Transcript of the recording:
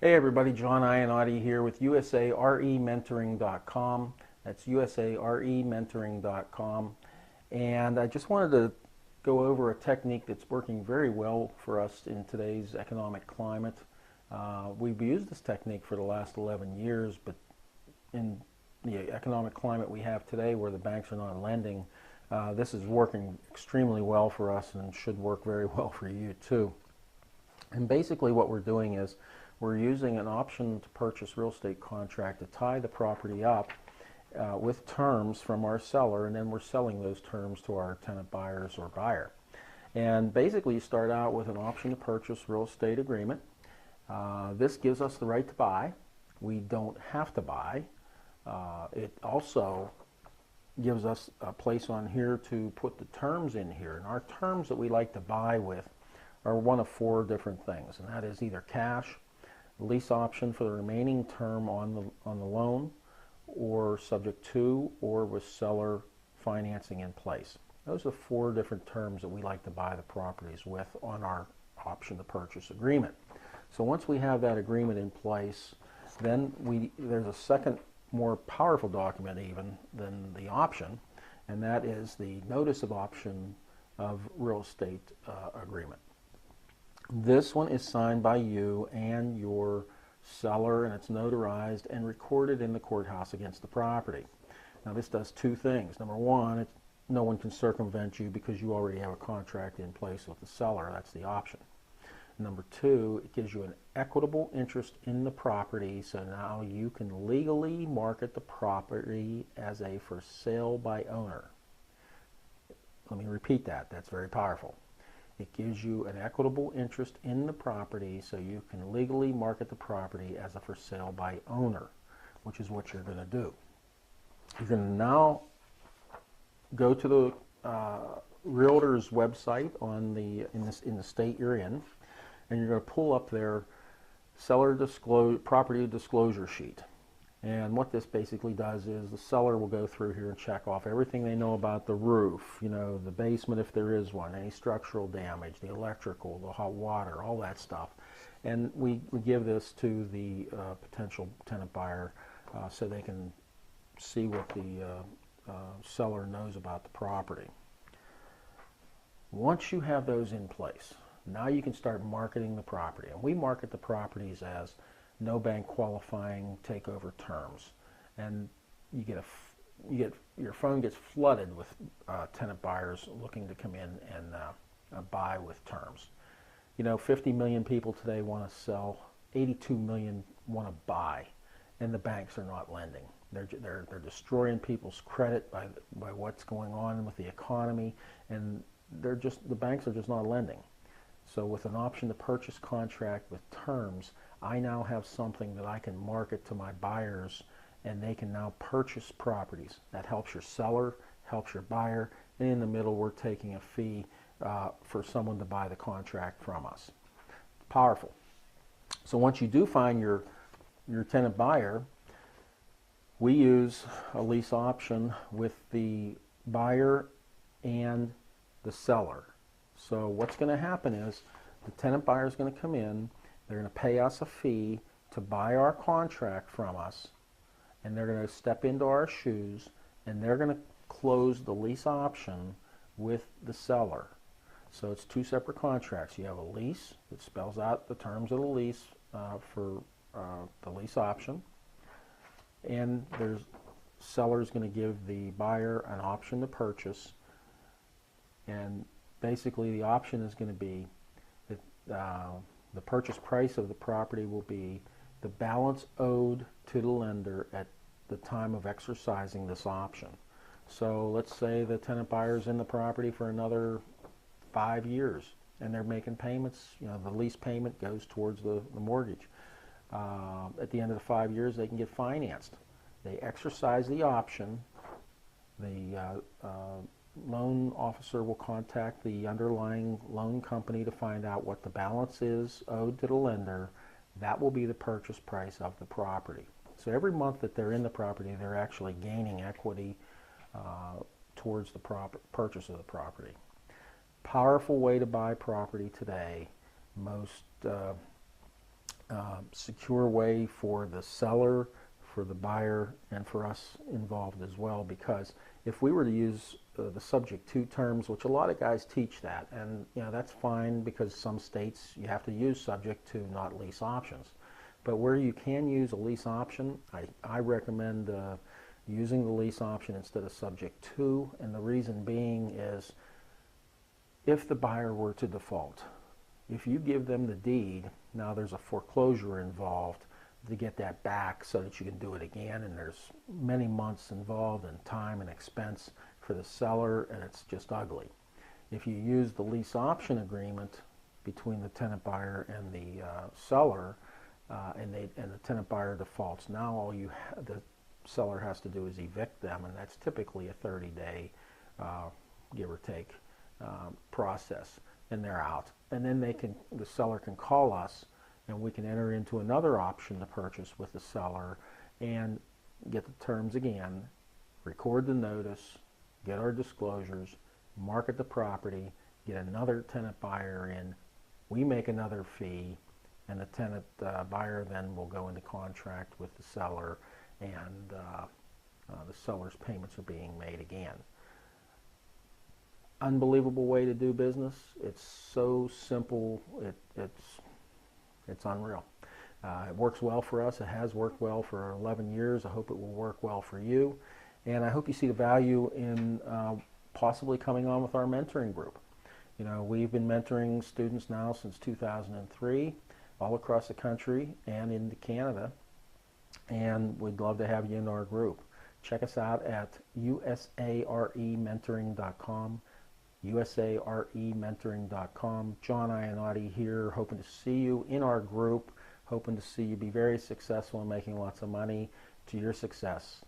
Hey everybody, John Ionati here with USAREmentoring.com. That's USAREmentoring.com. And I just wanted to go over a technique that's working very well for us in today's economic climate. We've used this technique for the last 11 years, but in the economic climate we have today where the banks are not lending, this is working extremely well for us and should work very well for you too. And basically what we're doing is we're using an option to purchase real estate contract to tie the property up with terms from our seller, and then we're selling those terms to our tenant buyers or buyer. And basically you start out with an option to purchase real estate agreement. This gives us the right to buy. We don't have to buy. It also gives us a place on here to put the terms in here. And our terms that we like to buy with are one of four different things, and that is either cash, lease option for the remaining term on the loan, or subject to, or with seller financing in place. Those are four different terms that we like to buy the properties with on our option to purchase agreement. So once we have that agreement in place, then there's a second more powerful document even than the option, and that is the notice of option of real estate agreement. This one is signed by you and your seller, and it's notarized and recorded in the courthouse against the property. Now this does two things. Number one, no one can circumvent you because you already have a contract in place with the seller. That's the option. Number two, it gives you an equitable interest in the property, so now you can legally market the property as a for sale by owner. Let me repeat that. That's very powerful. It gives you an equitable interest in the property so you can legally market the property as a for sale by owner, which is what you're going to do. You're going to now go to the realtor's website in the state you're in, and you're going to pull up their property disclosure sheet. And what this basically does is the seller will go through here and check off everything they know about the roof, the basement if there is one, any structural damage, the electrical, the hot water, all that stuff. And we give this to the potential tenant buyer so they can see what the seller knows about the property. Once you have those in place, now you can start marketing the property. And we market the properties as no bank qualifying takeover terms, and your phone gets flooded with tenant buyers looking to come in and buy with terms. 50 million people today want to sell, 82 million want to buy, and the banks are not lending. They're destroying people's credit by what's going on with the economy, and the banks are just not lending. So with an option to purchase contract with terms, I now have something that I can market to my buyers, and they can now purchase properties. That helps your seller, helps your buyer, and in the middle we're taking a fee for someone to buy the contract from us. It's powerful. So once you do find your tenant buyer, we use a lease option with the buyer and the seller. So what's going to happen is the tenant buyer is going to come in, they're going to pay us a fee to buy our contract from us, and they're going to step into our shoes, and they're going to close the lease option with the seller. So it's two separate contracts. You have a lease that spells out the terms of the lease for the lease option, and there's seller's going to give the buyer an option to purchase, and basically the option is going to be that the purchase price of the property will be the balance owed to the lender at the time of exercising this option. So let's say the tenant buyer is in the property for another 5 years and they're making payments. The lease payment goes towards the mortgage. At the end of the 5 years, they can get financed. They exercise the option. The loan officer will contact the underlying loan company to find out what the balance is owed to the lender. That will be the purchase price of the property. So every month that they're in the property, they're actually gaining equity towards the purchase of the property. Powerful way to buy property today. Most secure way for the seller, for the buyer, and for us involved as well. Because if we were to use the subject to terms, which a lot of guys teach that, and that's fine because some states you have to use subject to, not lease options. But where you can use a lease option, I recommend using the lease option instead of subject to, and the reason being is if the buyer were to default, if you give them the deed, now there's a foreclosure involved to get that back so that you can do it again, and there's many months involved and time and expense for the seller, and it's just ugly. If you use the lease option agreement between the tenant buyer and the seller, and the tenant buyer defaults, now all the seller has to do is evict them, and that's typically a 30-day, give or take, process, and they're out. And then the seller can call us, and we can enter into another option to purchase with the seller and get the terms again, record the notice, get our disclosures, market the property, get another tenant buyer in, we make another fee, and the tenant buyer then will go into contract with the seller, and the seller's payments are being made again. Unbelievable way to do business. It's so simple. It's unreal. It works well for us. It has worked well for 11 years. I hope it will work well for you. And I hope you see the value in possibly coming on with our mentoring group. We've been mentoring students now since 2003, all across the country and into Canada. And we'd love to have you in our group. Check us out at usarementoring.com. usarementoring.com. John Ionati here, hoping to see you in our group, hoping to see you be very successful and making lots of money. To your success.